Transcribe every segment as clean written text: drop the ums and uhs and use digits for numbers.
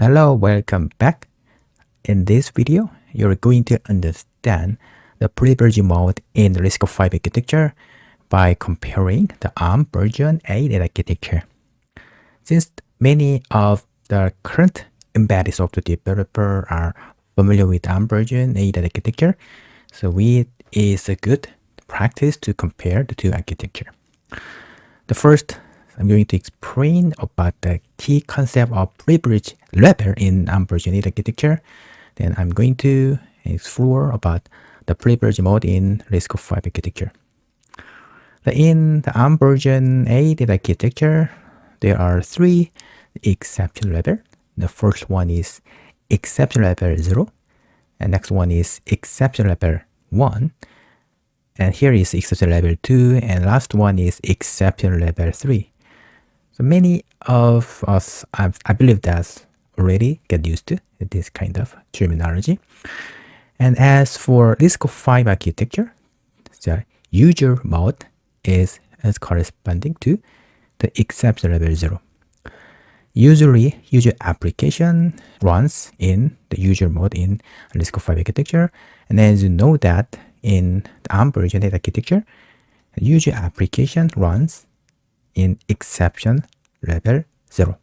Hello, welcome back. In this video, you're going to understand the privilege mode in RISC-V architecture by comparing the Arm version 8 architecture. Since many of the current embedded software developers are familiar with Arm version 8 architecture, so it is a good practice to compare the two architecture. The first, I'm going to explain about the key concept of privilege level in Arm version 8 architecture. Then I'm going to explore about the privilege mode in RISC-V architecture. In the Arm version 8 architecture, there are three exception level. The first one is exception level 0, and next one is exception level 1, and here is exception level 2, and last one is exception level 3. So many of us, I believe, that already get used to this kind of terminology. And as for RISC-V architecture, the user mode is as corresponding to the exception level 0. Usually, user application runs in the user mode in RISC-V architecture. And as you know that in the Arm version 8 architecture, the user application runs in exception level 0.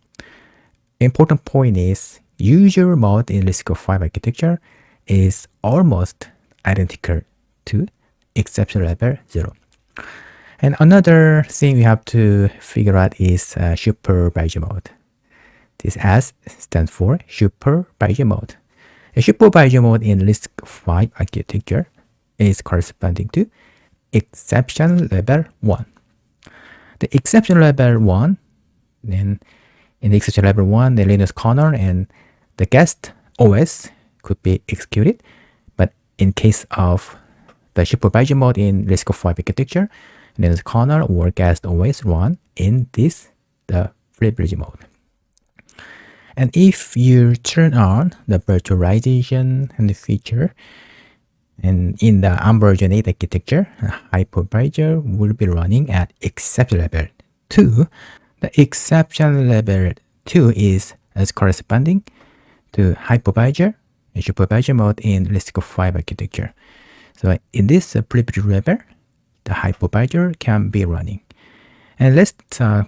Important point is user mode in RISC-V architecture is almost identical to exception level 0. And another thing we have to figure out is supervisor mode. This S stands for supervisor mode. A supervisor mode in RISC-V architecture is corresponding to exception level 1. The exception level 1, then in the exception level 1, the Linux kernel and the guest OS could be executed. But in case of the supervisor mode in RISC-V architecture, Linux kernel or guest OS run in the privilege mode. And if you turn on the virtualization and the feature, and in the Arm version 8 architecture, hypervisor will be running at exception level 2. The exception level 2 is as corresponding to hypervisor and supervisor mode in RISC-V architecture. So in this privilege level, the hypervisor can be running. And let's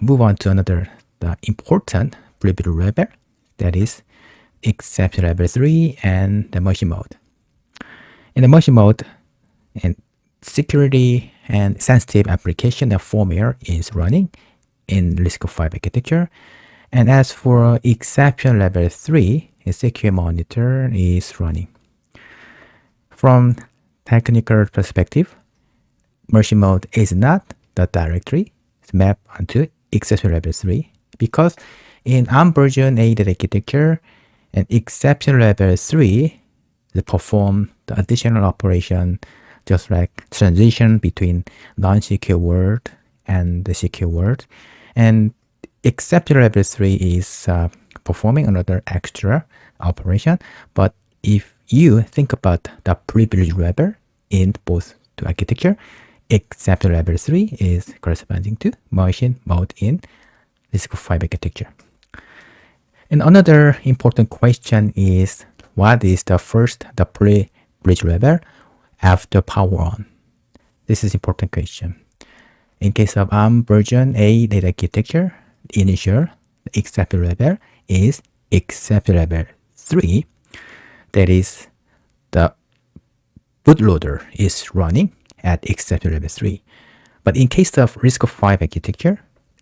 move on to another important privilege level, that is exception level 3 and the machine mode. In the machine mode, and security and sensitive application, the firmware is running in RISC-V architecture. And as for exception level 3, a secure monitor is running. From technical perspective, machine mode is not the directory mapped onto exception level 3 because in Arm version 8 architecture, an exception level 3 they perform the additional operation just like transition between non-secure world and the secure world. And exception level 3 is performing another extra operation. But if you think about the privilege level in both the architecture, exception level 3 is corresponding to machine mode in RISC-V architecture. And another important question is, what is the privilege level after power on? This is an important question. In case of Arm version 8 architecture, initial exception level is exception level 3. That is, the bootloader is running at exception level 3. But in case of RISC-V architecture,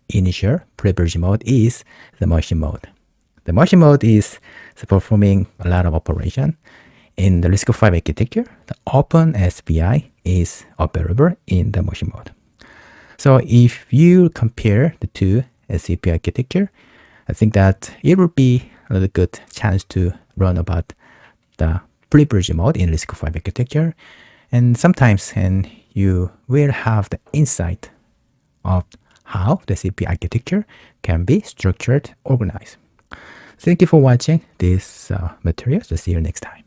initial privilege mode is the machine mode. The machine mode is performing a lot of operation. In the RISC-V architecture, the OpenSBI is available in the machine mode. So if you compare the two SCP architecture, I think that it will be a good chance to learn about the privilege mode in RISC-V architecture. And sometimes you will have the insight of how the CP architecture can be structured, organized. Thank you for watching this material. So see you next time.